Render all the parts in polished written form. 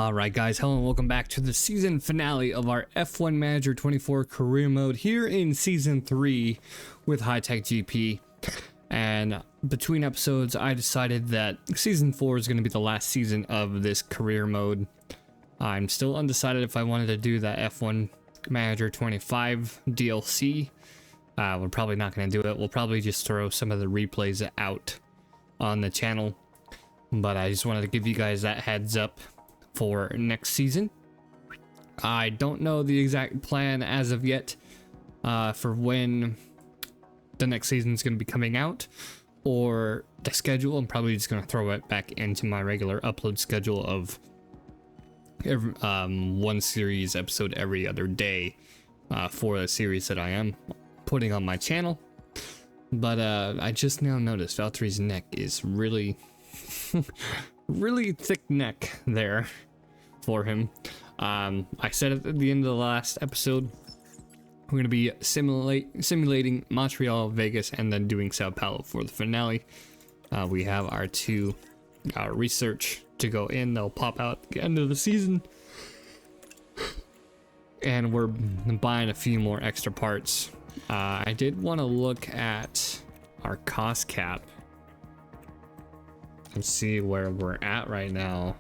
Alright guys, hello and welcome back to the season finale of our F1 Manager 24 career mode here in season 3 with High Tech GP. And between episodes I decided that season 4 is going to be the last season of this career mode. I'm still undecided if I wanted to do that F1 Manager 25 DLC. We're probably not going to do it. We'll probably just throw some of the replays out on the channel. But I just wanted to give you guys that heads up for next season. I don't know the exact plan as of yet for when the next season is going to be coming out or the schedule. I'm probably just going to throw it back into my regular upload schedule of every, one series episode every other day for the series that I am putting on my channel. But I just now noticed Valtteri's neck is really really thick neck there for him. I said at the end of the last episode we're going to be simulating Montreal, Vegas, and then doing Sao Paulo for the finale. We have our two research to go in. They'll pop out at the end of the season, and we're buying a few more extra parts. I did want to look at our cost cap and see where we're at right now.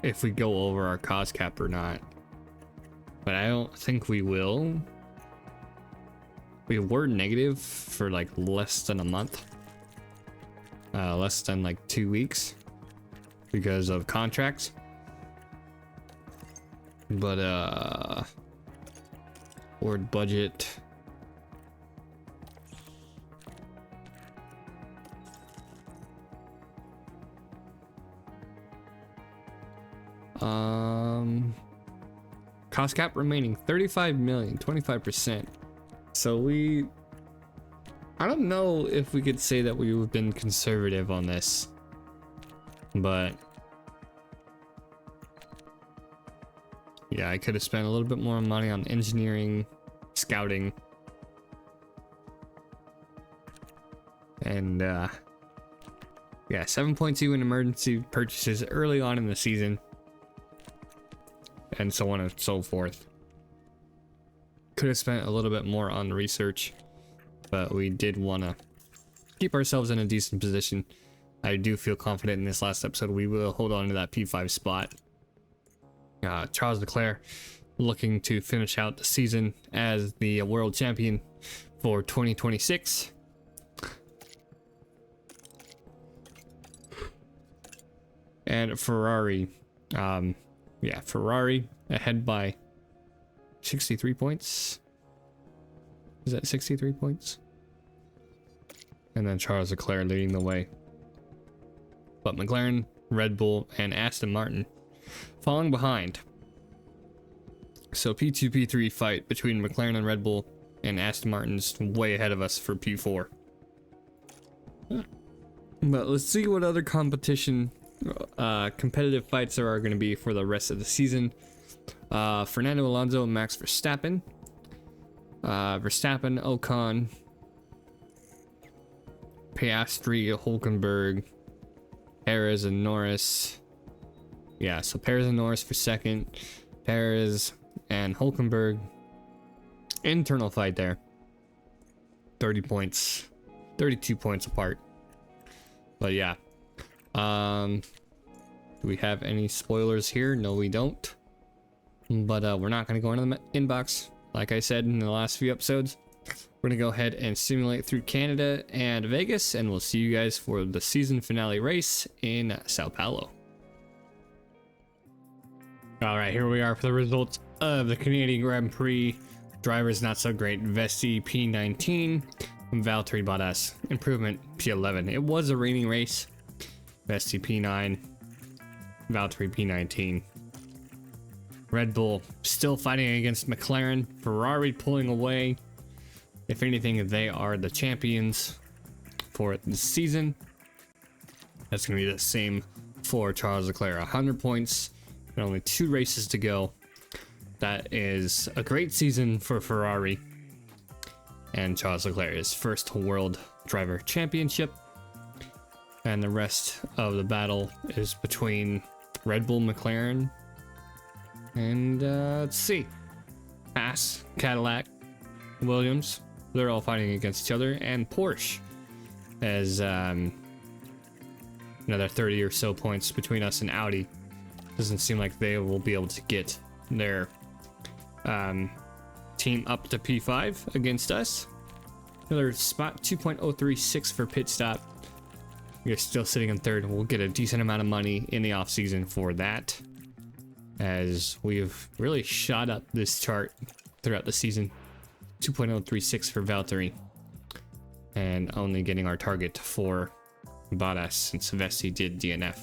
If we go over our cost cap or not, but I don't think we will. We were negative for like less than a month, less than like 2 weeks because of contracts. But board budget. Cost cap remaining 35 million, 25%. So I don't know if we could say that we've been conservative on this, but yeah, I could have spent a little bit more money on engineering, scouting, and yeah, 7.2 in emergency purchases early on in the season, and so on and so forth. Could have spent a little bit more on research, but we did want to keep ourselves in a decent position. I do feel confident in this last episode we will hold on to that P5 spot. Charles Leclerc looking to finish out the season as the world champion for 2026. And Ferrari, Ferrari ahead by 63 points. Is that 63 points? And then Charles Leclerc leading the way. But McLaren, Red Bull, and Aston Martin falling behind. So P2, P3 fight between McLaren and Red Bull, and Aston Martin's way ahead of us for P4. But let's see what other competitive fights there are going to be for the rest of the season. Fernando Alonso and Max Verstappen. Verstappen, Ocon, Piastri, Hulkenberg, Perez, and Norris. Yeah, so Perez and Norris for second. Perez and Hulkenberg. Internal fight there. 30 points. 32 points apart. But yeah. Do we have any spoilers here? No, we don't. But we're not going to go into the inbox. Like I said in the last few episodes, we're going to go ahead and simulate through Canada and Vegas, and we'll see you guys for the season finale race in Sao Paulo. All right, here we are for the results of the Canadian Grand Prix. Drivers not so great. Vesti P19, Valtteri Bottas improvement P11. It was a raining race. Vesti P9, Valtteri P19. Red Bull still fighting against McLaren. Ferrari pulling away. If anything, they are the champions for this season. That's going to be the same for Charles Leclerc. 100 points and only 2 races to go. That is a great season for Ferrari. And Charles Leclerc is first World Driver Championship. And the rest of the battle is between Red Bull, McLaren, and let's see, Haas, Cadillac, Williams. They're all fighting against each other, and Porsche has another 30 or so points between us and Audi. Doesn't seem like they will be able to get their team up to P5 against us. Another spot, 2.036 for pit stop. You're still sitting in third. We'll get a decent amount of money in the off season for that, as we've really shot up this chart throughout the season. 2.036 for Valtteri, and only getting our target for Bottas since Vesti did DNF.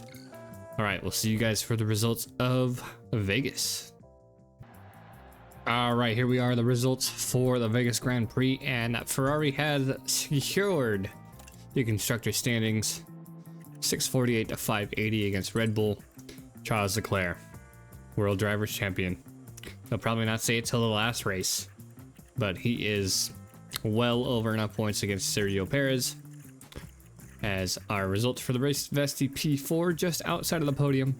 All right, we'll see you guys for the results of Vegas. All right, here we are, the results for the Vegas Grand Prix, and Ferrari has secured the constructor standings, 648 to 580 against Red Bull. Charles Leclerc, World Drivers Champion. They'll probably not say it till the last race, but he is well over enough points against Sergio Perez. As our results for the race, Vesti P4 just outside of the podium,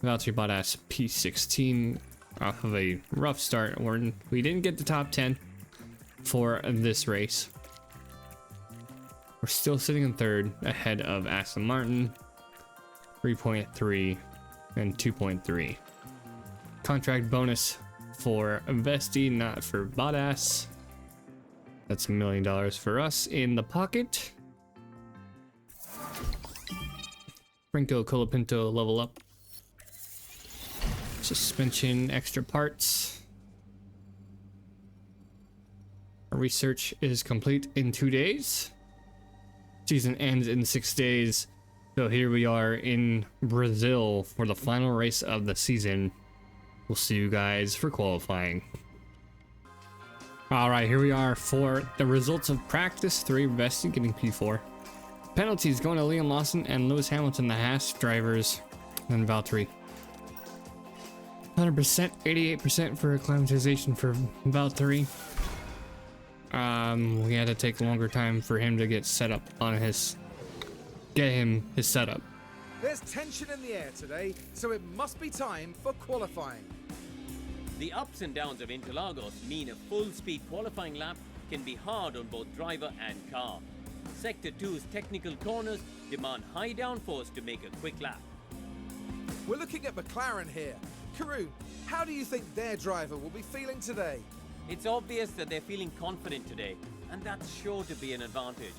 Valtteri Bottas P16 off of a rough start. We didn't get the top 10 for this race. We're still sitting in third, ahead of Aston Martin, 3.3 and 2.3. Contract bonus for Vesti, not for Bottas. That's $1 million for us in the pocket. Franco Colapinto level up. Suspension extra parts. Our research is complete in 2 days. Season ends in 6 days. So here we are in Brazil for the final race of the season. We'll see you guys for qualifying. All right, here we are for the results of practice 3. Vesti getting P4. Penalties going to Liam Lawson and Lewis Hamilton, the Haas drivers, and Valtteri. 100%, 88% for acclimatization for Valtteri. We had to take a longer time for him to get set up on his setup. There's tension in the air today, so it must be time for qualifying. The ups and downs of Interlagos mean a full-speed qualifying lap can be hard on both driver and car. Sector 2's technical corners demand high downforce to make a quick lap. We're looking at McLaren here. Karun, how do you think their driver will be feeling today? It's obvious that they're feeling confident today, and that's sure to be an advantage.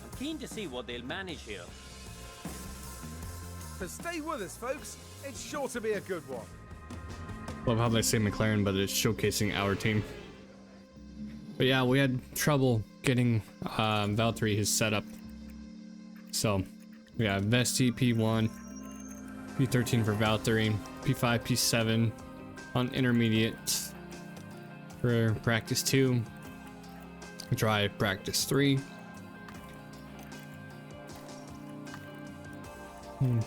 I'm keen to see what they'll manage here. So stay with us, folks. It's sure to be a good one. Love how they say McLaren, but it's showcasing our team. But yeah, we had trouble getting Valtteri his setup. So we have Vesti P1, P13 for Valtteri, P5, P7 on intermediate for practice 2, drive practice 3.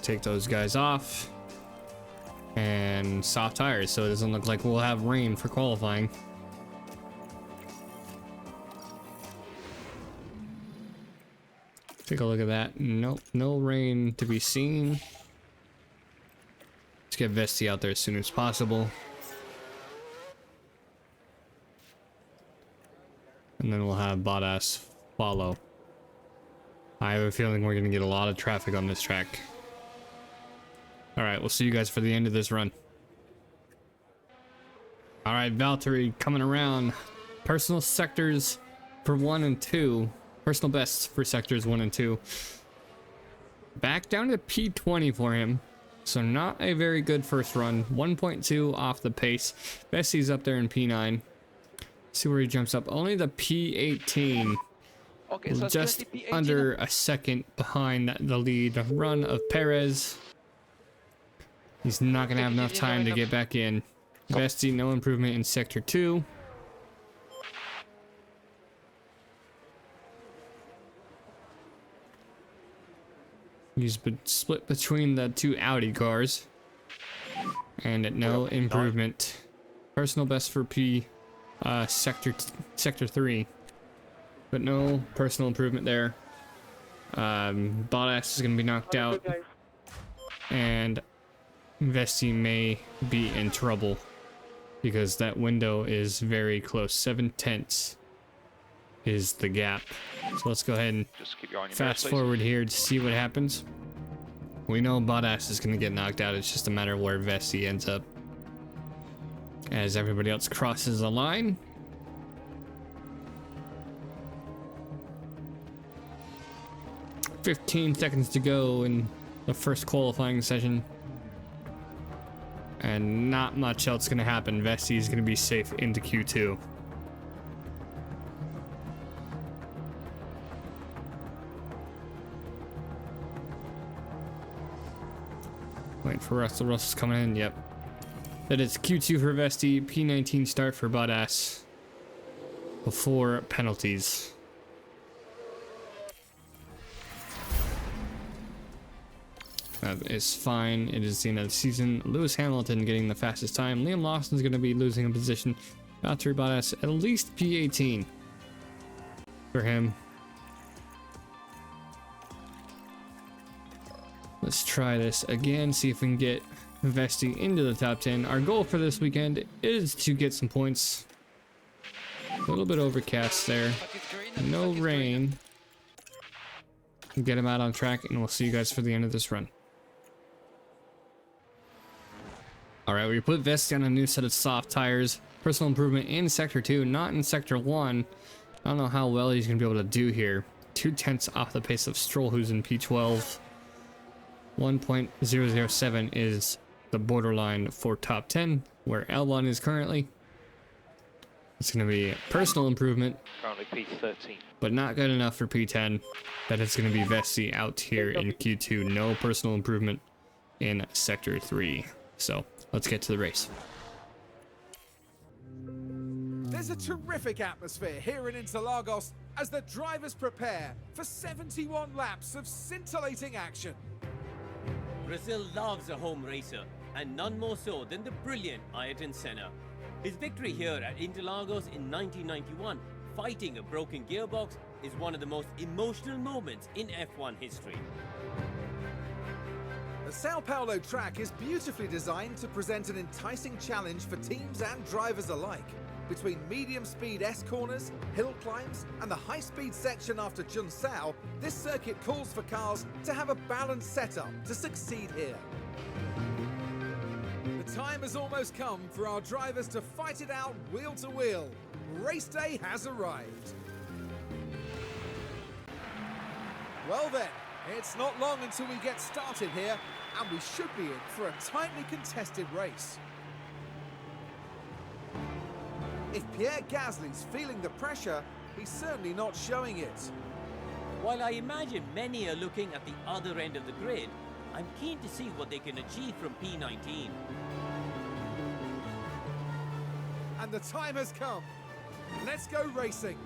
Take those guys off. And soft tires, so it doesn't look like we'll have rain for qualifying. Take a look at that. Nope, no rain to be seen. Let's get Vesti out there as soon as possible. And then we'll have Bottas follow. I have a feeling we're going to get a lot of traffic on this track. Alright, we'll see you guys for the end of this run. Alright, Valtteri coming around. Personal sectors for 1 and 2. Personal bests for sectors 1 and 2. Back down to P20 for him. So not a very good first run. 1.2 off the pace. Vesti's up there in P9. See where he jumps up. Only the P18. Okay, so just P18. under a second behind the lead run of Perez. He's not going to have enough time to get back in. Vesti, no improvement in Sector 2. He's been split between the 2 Audi cars. And no improvement. Personal best for Sector 3. But no personal improvement there. Bottas is going to be knocked out, and Vesti may be in trouble because that window is very close. 7/10 is the gap. So let's go ahead and Just keep your eye on your fast mirrors, please. forward here to see what happens. We know Bottas is going to get knocked out. It's just a matter of where Vesti ends up as everybody else crosses the line. "15 seconds to go in the first qualifying session, and not much else going to happen. Vesti is going to be safe into Q2. Waiting for Russell. Russell's coming in. Yep. That is Q2 for Vesti, P19 start for Bottas before penalties. That is fine. It is the end of the season. Lewis Hamilton getting the fastest time. Liam Lawson's going to be losing a position. Valtteri Bottas at least P18 for him. Let's try this again, see if we can get Vesti into the top 10. Our goal for this weekend is to get some points. A little bit overcast there. No rain. Get him out on track, and we'll see you guys for the end of this run. Alright, we put Vesti on a new set of soft tires. Personal improvement in Sector 2, not in Sector 1. I don't know how well he's going to be able to do here. 2/10 off the pace of Stroll, who's in P12. 1.007 is the borderline for top 10, where Albon is currently. It's going to be personal improvement, Currently P13. but not good enough for P10. That is going to be Vesti out here in Q2. No personal improvement in Sector 3. So let's get to the race. There's a terrific atmosphere here in Interlagos as the drivers prepare for 71 laps of scintillating action. Brazil loves a home racer, and none more so than the brilliant Ayrton Senna. His victory here at Interlagos in 1991, fighting a broken gearbox, is one of the most emotional moments in F1 history. The Sao Paulo track is beautifully designed to present an enticing challenge for teams and drivers alike. Between medium-speed S-corners, hill climbs, and the high-speed section after Junsao, this circuit calls for cars to have a balanced setup to succeed here. The time has almost come for our drivers to fight it out wheel to wheel. Race day has arrived. Well then, it's not long until we get started here, and we should be in for a tightly contested race. If Pierre Gasly's feeling the pressure, he's certainly not showing it. While I imagine many are looking at the other end of the grid, I'm keen to see what they can achieve from P19. And the time has come. Let's go racing.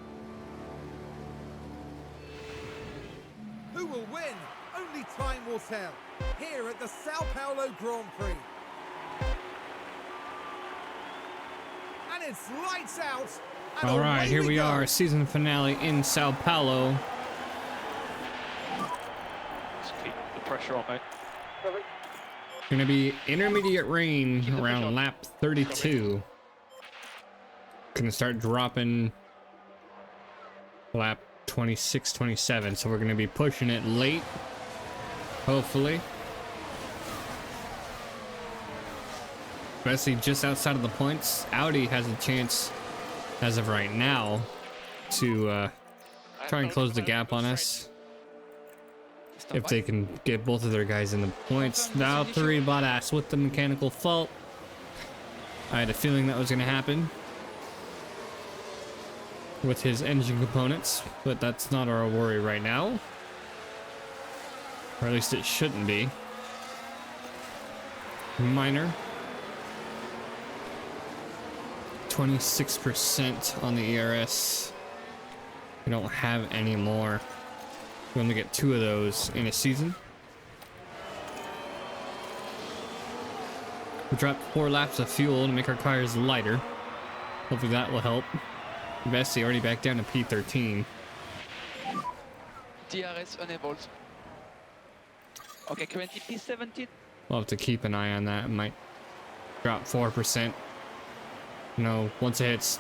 Who will win? Only time will tell. Here at the Sao Paulo Grand Prix. And it's lights out. And All right, away here we go. are, season finale in Sao Paulo. Just keep the pressure on, mate. Gonna be intermediate rain around lap 32. Gonna start dropping lap 26, 27. So we're gonna be pushing it late, hopefully. Especially just outside of the points. Audi has a chance, as of right now, to try and close the gap on us. If they can get both of their guys in the points. Valtteri Bottas with the mechanical fault. I had a feeling that was going to happen with his engine components, but that's not our worry right now. Or at least it shouldn't be. Minor. 26% on the ERS. We don't have any more. We only get 2 of those in a season. We dropped 4 laps of fuel to make our cars lighter. Hopefully that will help. Vesti already back down to P13. DRS enabled. Okay, currently P17. We'll have to keep an eye on that. It might drop 4%. No, once it hits,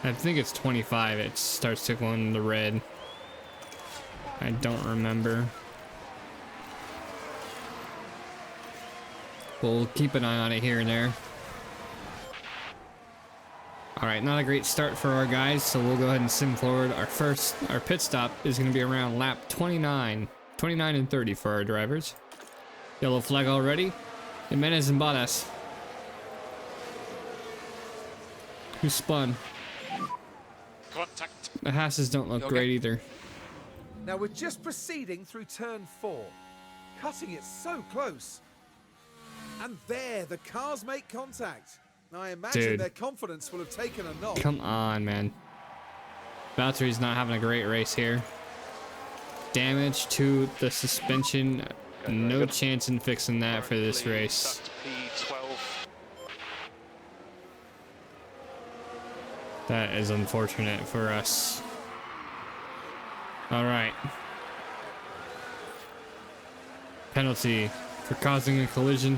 I think it's 25, it starts to go in the red. I don't remember. We'll keep an eye on it here and there. Alright, not a great start for our guys, so we'll go ahead and sim forward. Our pit stop is going to be around lap 29 and 30 for our drivers. Yellow flag already. Jimenez and Bottas. Who spun? Contact. The Hasses don't look great either. Now we're just proceeding through turn 4, cutting it so close. And there, the cars make contact. I imagine Dude. their confidence will have taken a knock. Come on, man. Valtteri's not having a great race here. Damage to the suspension. No chance in fixing that for this race. P12. That is unfortunate for us. All right. Penalty for causing a collision.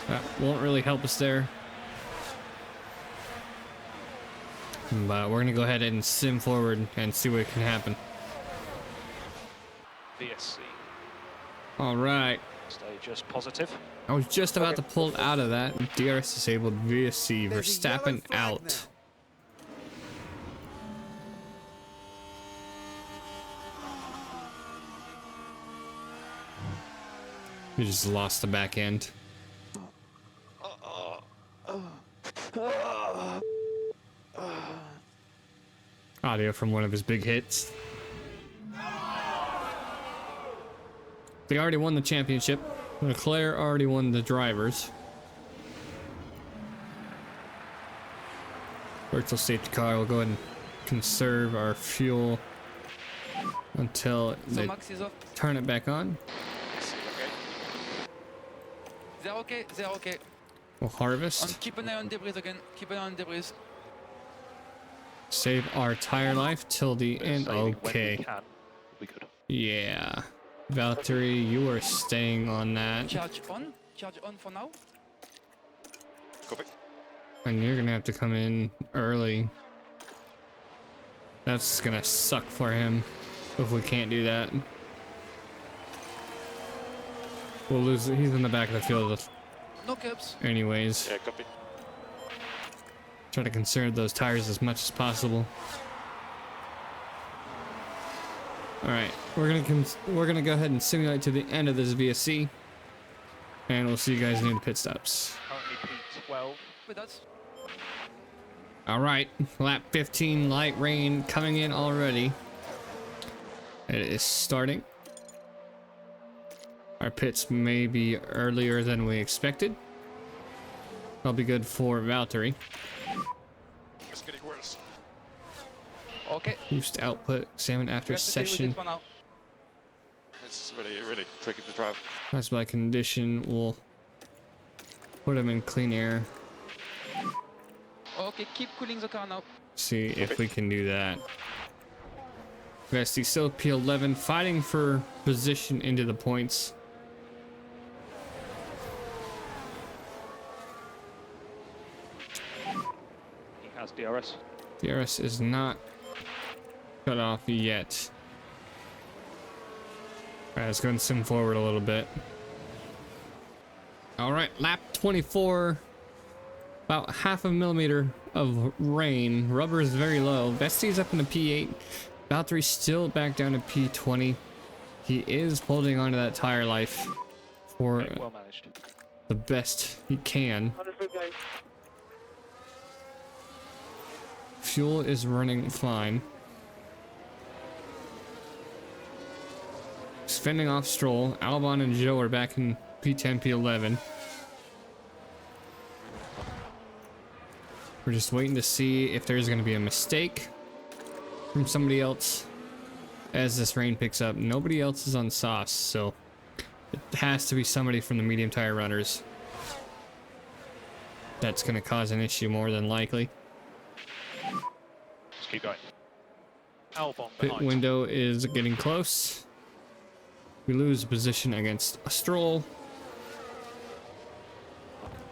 That won't really help us there. But we're gonna go ahead and sim forward and see what can happen. VSC. All right. Stay just positive. I was just about to pull out of that. DRS disabled. VSC. There's a yellow Verstappen flag out. now. We just lost the back end. Audio from one of his big hits. They already won the championship. Leclerc already won the drivers. Virtual safety car. We'll go ahead and conserve our fuel until So they Max is off. turn it back on. They're okay, they're okay. We'll And harvest. keep an eye on debris again. Keep an eye on debris. Save our tire life till the end. Saving when Okay. we can. We could. Yeah. Valtteri, you are staying on that. Charge on. Charge on for now. Copy. And you're gonna have to come in early. That's gonna suck for him if we can't do that. We'll lose. He's in the back of the field No caps. anyways. Yeah, copy. Try to conserve those tires as much as possible. All right, we're gonna go ahead and simulate to the end of this VSC, and we'll see you guys near the pit stops. Currently P12. But that's All right, lap 15, light rain coming in already. It is starting. Our pits may be earlier than we expected. That'll be good for Valtteri. It's getting worse. okay. Boost output, examine after We have to deal with session. it for now. It's really tricky to drive. That's by condition. We'll put him in clean air. Okay, keep cooling the car now. See if we can do that. Vesty still P11, fighting for position into the points. He has DRS. DRS is not cut off yet. Alright, let's go and sim forward a little bit. Alright, lap 24. About half a millimeter of rain. Rubber is very low. Vesty's up in a P8. Valtteri still back down to P20. He is holding onto that tire life for Okay, well managed. the best he can. Fuel is running fine. He's fending off Stroll. Albon and Joe are back in P10, P11. We're just waiting to see if there's going to be a mistake from somebody else as this rain picks up. Nobody else is on sauce, so it has to be somebody from the medium tire runners. That's going to cause an issue more than likely. Just keep going. Albon Pit behind. window is getting close. We lose position against a Stroll.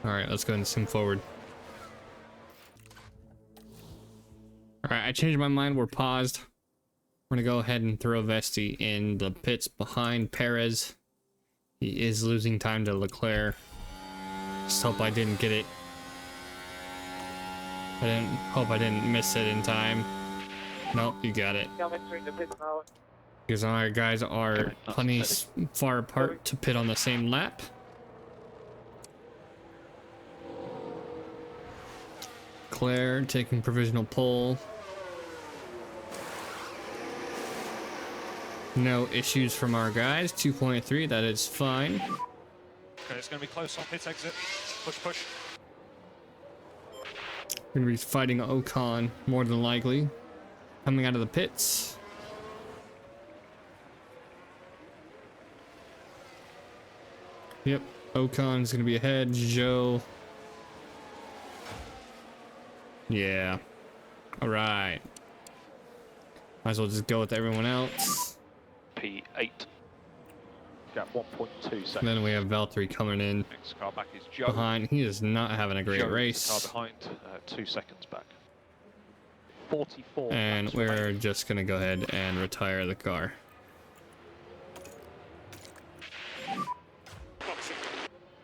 All right, let's go and sim forward. All right, I changed my mind. We're paused. We're gonna go ahead and throw Vesti in the pits behind Perez. He is losing time to Leclerc. Just hope I didn't get it. Hope I didn't miss it in time. Nope, you got it. Because our guys are plenty far apart to pit on the same lap. Claire taking provisional pole. No issues from our guys. 2.3, that is fine. Okay, it's going to be close on pit exit. Push, push. We're gonna be fighting Ocon more than likely. Coming out of the pits. Yep, Ocon's gonna be ahead. Joe. Yeah. Alright. Might as well just go with everyone else. P8. Got 1.2 seconds. Then we have Valtteri coming in Next car back is Joe. behind. He is not having a great Joe is race. the car behind, 2 seconds back. 44. And laps we're remaining. just gonna go ahead and retire the car.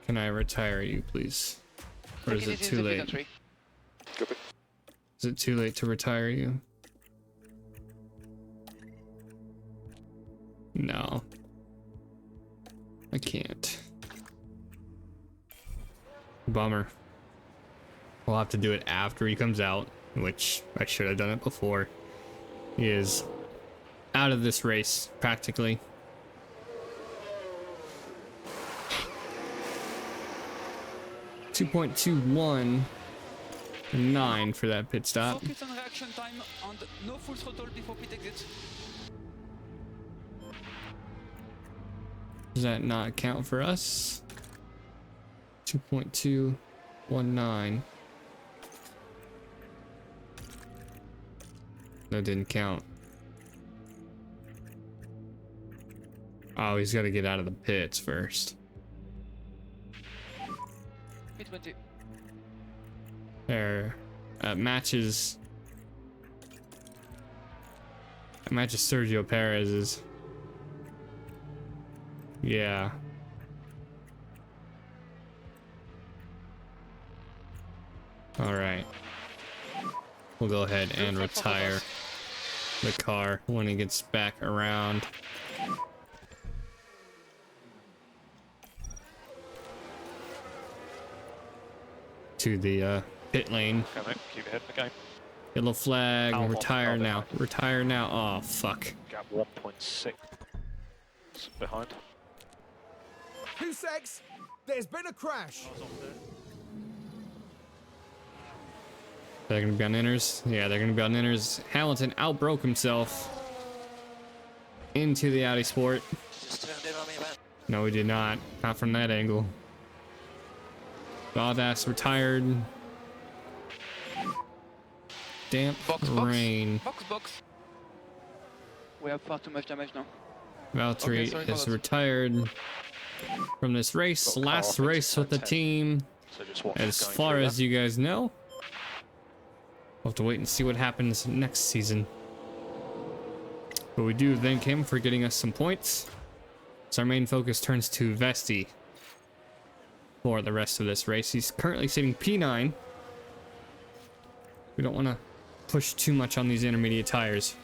Can I retire you, please? Or is it too late? Is it too late to retire you? No. I can't. Bummer. We'll have to do it after he comes out, which I should have done it before. He is out of this race, practically. .221.9 for that pit stop. Focus on reaction time and no full throttle before pit exit. Does that not count for us? 2.219. That didn't count. Oh, he's got to get out of the pits first. P20. There. Matches Sergio Perez's. Yeah. All right. We'll go ahead and retire the car when it gets back around. To the pit lane. Okay, mate, keep your head in the game. Yellow flag. Albon, Retire Albon now. behind. Retire now. Oh, fuck. Gap 1.6 behind. 2 secs. There's been a crash. They're gonna be on inners. Yeah, they're gonna be on inners. Hamilton outbroke himself into the Audi Sport. No, we did not. Not from that angle. Bottas retired. Damp Box, rain. box. We have far too much damage now. Valtteri Okay, sorry for is that. retired from this race. Got Last car off race into with the turn 10. team. So just watch As going far through as that. you guys know, we'll have to wait and see what happens next season. But we do thank him for getting us some points. So our main focus turns to Vesti for the rest of this race. He's currently sitting P9. We don't want to push too much on these intermediate tires.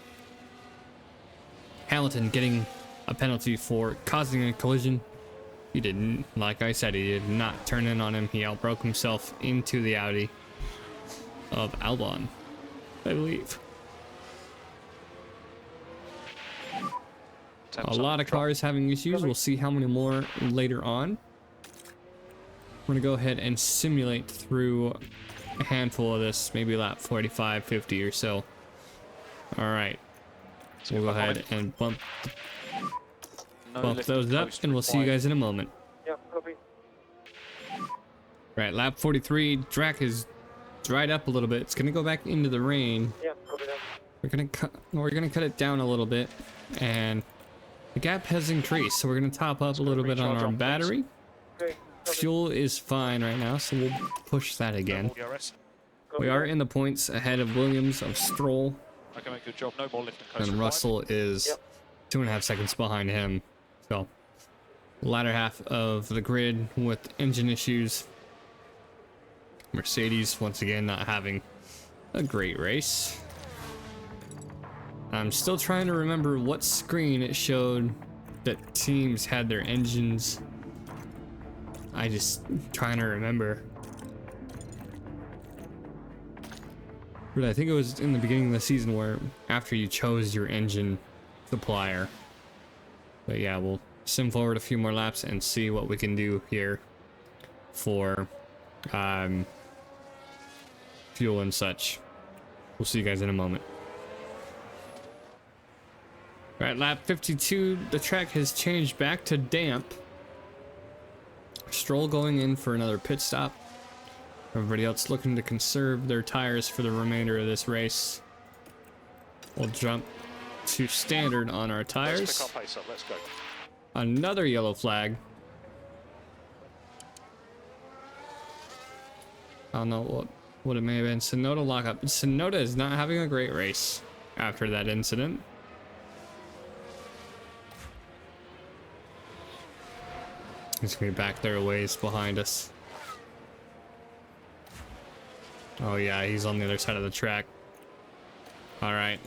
Hamilton getting a penalty for causing a collision. He didn't, like I said, he did not turn in on him. He outbroke himself into the Audi of Albon, I believe. A lot of cars having issues. We'll see how many more later on. We're gonna go ahead and simulate through a handful of this, maybe lap 45, 50 or so. All right, we'll go ahead and bump those up, and we'll see you guys in a moment. Right, lap 43. Track is dried up a little bit. It's gonna go back into the rain. We're gonna cut it down a little bit, and the gap has increased, so we're gonna top up a little bit on our battery. Fuel is fine right now, so we'll push that again. We are in the points ahead of Williams, of Stroll, Okay, good job. No more lift and coast and Russell is 2.5 seconds behind him. So, latter half of the grid with engine issues. Mercedes once again not having a great race. I'm still trying to remember what screen it showed that teams had their engines. I just trying to remember. But I think it was in the beginning of the season where after you chose your engine supplier. But yeah, we'll sim forward a few more laps and see what we can do here for fuel and such. We'll see you guys in a moment. All right, lap 52, the track has changed back to damp. Stroll going in for another pit stop. Everybody else looking to conserve their tires for the remainder of this race. We'll jump to standard on our tires. Let's pick our pace up. Let's go. Another yellow flag. I don't know what it may have been. Sonoda lockup. Sonoda is not having a great race after that incident. He's gonna be back there a ways behind us. Oh yeah, he's on the other side of the track. All right,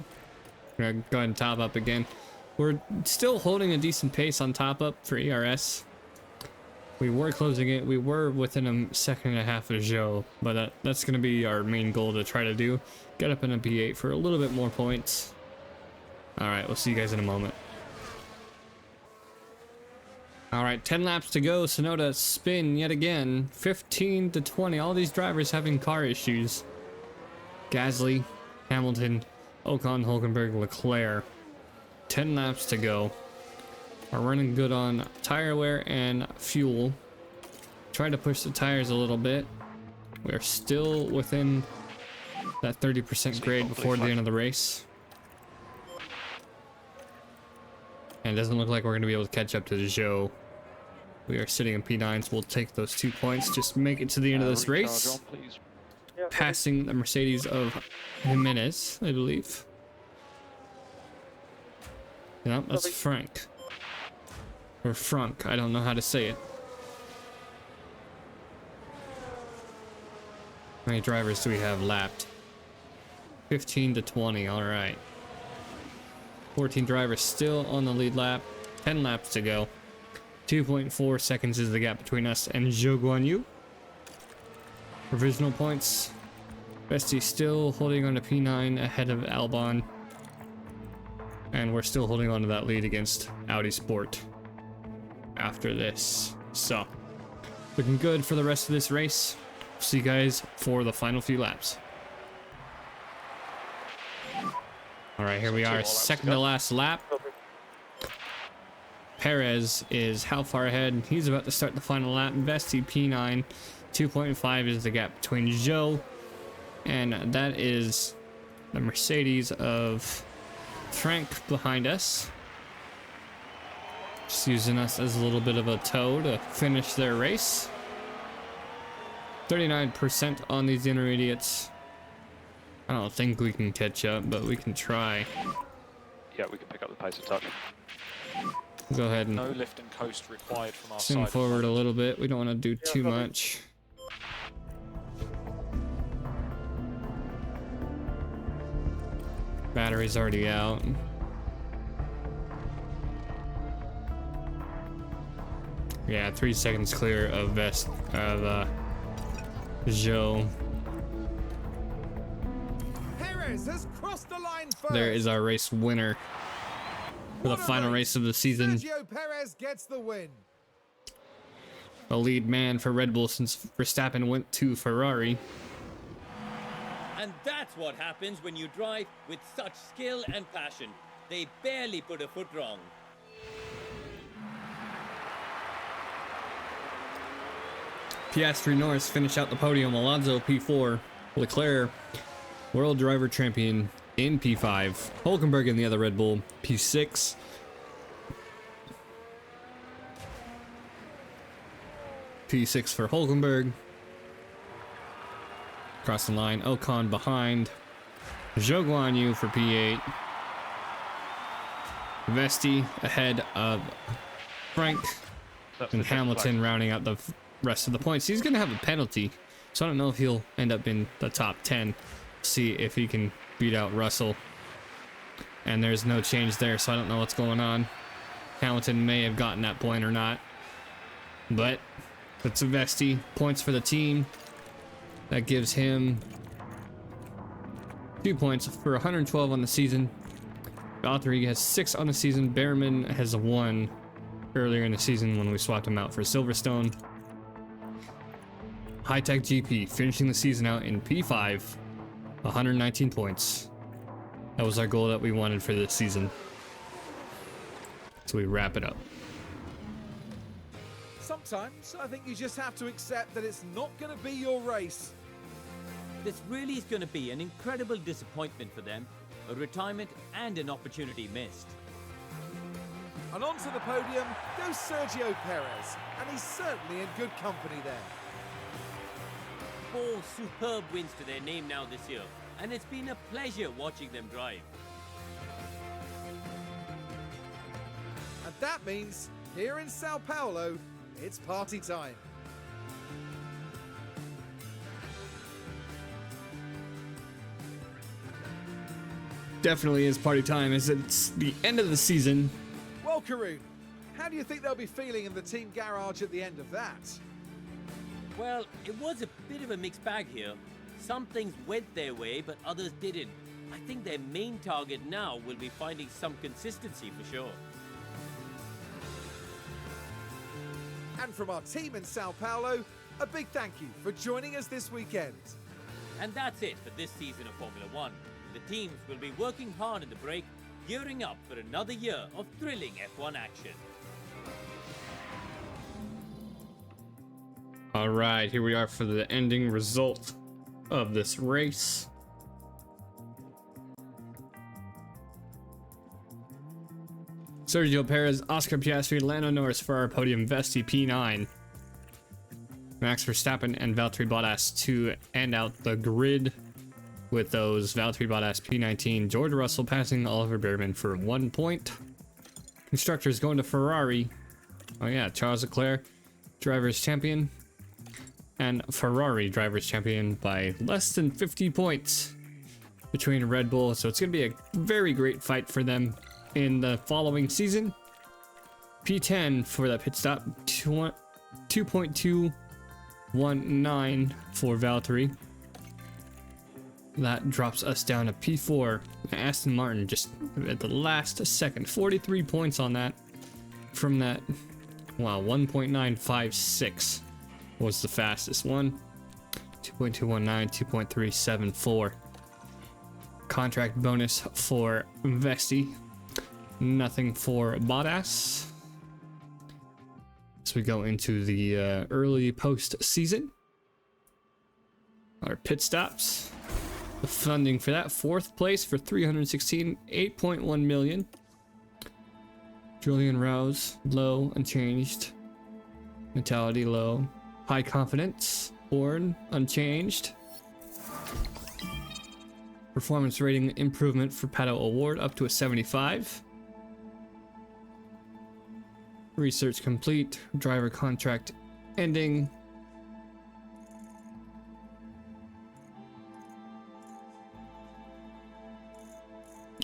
we're gonna go ahead and top up again. We're still holding a decent pace on top up for ERS. We were closing it. We were within a second and a half of Joe, but that's gonna be our main goal to try to do. Get up in a P8 for a little bit more points. All right, we'll see you guys in a moment. All right, 10 laps to go. Sonoda spin yet again. 15 to 20. All these drivers having car issues. Gasly, Hamilton, Ocon, Hulkenberg, Leclerc. 10 laps to go. We're running good on tire wear and fuel. Try to push the tires a little bit. We're still within that 30% grade before the end of the race. And it doesn't look like we're going to be able to catch up to Joe. We are sitting in P9s. We'll take those 2 points. Just make it to the end of this race. Passing the Mercedes of Jimenez, I believe. No, that's Frank. Or Frank. I don't know how to say it. How many drivers do we have lapped? 15 to 20. All right. 14 drivers still on the lead lap. 10 laps to go. 2.4 seconds is the gap between us and Zhou Guanyu. Provisional points. Bestie still holding on to P9 ahead of Albon. And we're still holding on to that lead against Audi Sport after this. So, looking good for the rest of this race. See you guys for the final few laps. All right, here we are, second to last lap. Perez is how far ahead? He's about to start the final lap. Vesti P9, 2.5 is the gap between Joe, and that is the Mercedes of Frank behind us. Just using us as a little bit of a tow to finish their race. 39% on these intermediates. I don't think we can catch up, but we can try. Yeah, we can pick up the pace a touch. Go ahead and no lift and coast required from our sim side. forward a little bit. We don't want to do too much. Battery's already out. Yeah, 3 seconds clear of Joe. Perez has crossed the line first. There is our race winner for the final race of the season. Sergio Perez gets the win. The lead man for Red Bull since Verstappen went to Ferrari. And that's what happens when you drive with such skill and passion. They barely put a foot wrong. Piastri Norris finish out the podium. Alonso P4. Leclerc, world driver champion, in P5. Hulkenberg in the other Red Bull, P6. P6 for Hulkenberg. Cross the line, Ocon behind. Zhou Guanyu for P8. Vesti ahead of Frank. And Hamilton rounding out the rest of the points. He's going to have a penalty, so I don't know if he'll end up in the top 10. See if he can beat out Russell. And there's no change there, so I don't know what's going on. Hamilton may have gotten that point or not. But it's a Vesti. Points for the team. That gives him 2 points for 112 on the season. Valtteri has 6 on the season. Behrman has 1 earlier in the season when we swapped him out for Silverstone. High Tech GP finishing the season out in P5, 119 points. That was our goal that we wanted for this season. So we wrap it up. Sometimes I think you just have to accept that it's not going to be your race. This really is going to be an incredible disappointment for them, a retirement and an opportunity missed. And onto the podium goes Sergio Perez, and he's certainly in good company there. 4 superb wins to their name now this year, and it's been a pleasure watching them drive. And that means, here in Sao Paulo, it's party time. Definitely is party time as it's the end of the season. Well, Karun, how do you think they'll be feeling in the team garage at the end of that? Well, it was a bit of a mixed bag here. Some things went their way, but others didn't. I think their main target now will be finding some consistency for sure. And from our team in Sao Paulo, a big thank you for joining us this weekend. And that's it for this season of Formula One. The teams will be working hard in the break, gearing up for another year of thrilling F1 action. All right, here we are for the ending result of this race. Sergio Perez, Oscar Piastri, Lando Norris for our podium, Vesti P9. Max Verstappen and Valtteri Bottas to end out the grid with those Valtteri Bottas P19. George Russell passing Oliver Behrman for 1 point. Constructors going to Ferrari. Oh yeah, Charles Leclerc, drivers champion. And Ferrari drivers champion by less than 50 points between Red Bull. So it's going to be a very great fight for them in the following season. P10 for that pit stop, 2.219 for Valtteri. That drops us down to P4. Aston Martin just at the last second, 43 points on that. From that, wow, 1.956 was the fastest one. 2.219, 2.374. Contract bonus for Vesti. Nothing for Bottas. So we go into the early post-season. Our pit stops. The funding for that, 4th place for 316, 8.1 million. Julian Rouse, low, unchanged. Mentality, low. High confidence, Born, unchanged. Performance rating improvement for Pato Award up to a 75. Research complete. Driver contract ending.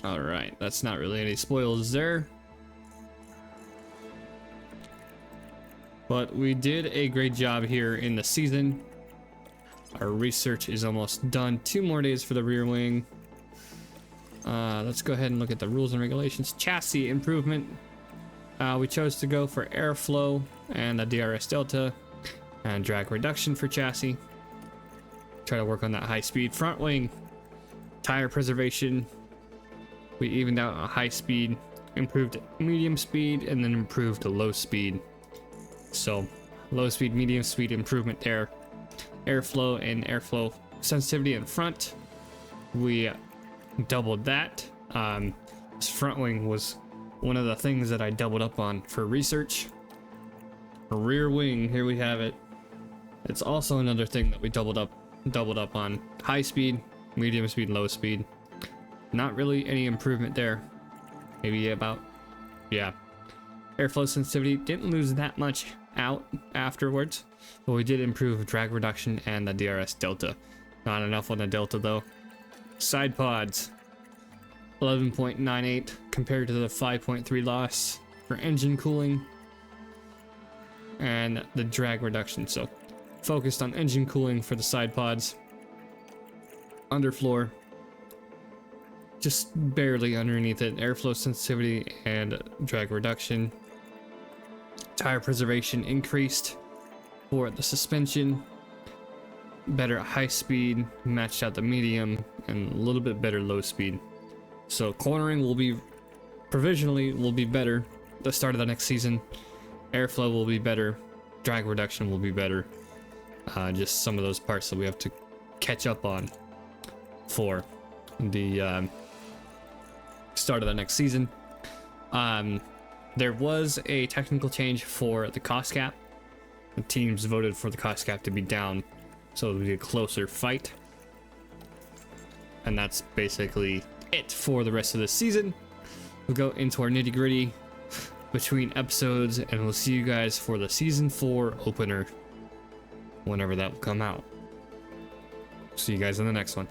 All right, that's not really any spoils there. But we did a great job here in the season. Our research is almost done. 2 more days for the rear wing. Let's go ahead and look at the rules and regulations. Chassis improvement. We chose to go for airflow and the DRS delta and drag reduction for chassis. Try to work on that high speed front wing. Tire preservation. We evened out a high speed, improved medium speed, and then improved low speed. So low speed, medium speed improvement there. Airflow and airflow sensitivity in front. We doubled that. This front wing was one of the things that I doubled up on for research. Rear wing, here we have it. It's also another thing that we doubled up on. High speed, medium speed, low speed. Not really any improvement there. Maybe about, yeah. Airflow sensitivity didn't lose that much out afterwards, but we did improve drag reduction and the DRS delta. Not enough on the delta though. Side pods, 11.98 compared to the 5.3 loss for engine cooling and the drag reduction. So focused on engine cooling for the side pods. Underfloor, just barely underneath it. Airflow sensitivity and drag reduction. Tire preservation increased for the suspension. Better at high speed, matched out the medium, and a little bit better low speed. So cornering will be, provisionally will be better at the start of the next season. Airflow will be better. Drag reduction will be better. Just some of those parts that we have to catch up on for the start of the next season. There was a technical change for the cost cap. The teams voted for the cost cap to be down, so it would be a closer fight. And that's basically it for the rest of the season. We'll go into our nitty gritty between episodes, and we'll see you guys for the season 4 opener whenever that will come out. See you guys in the next one.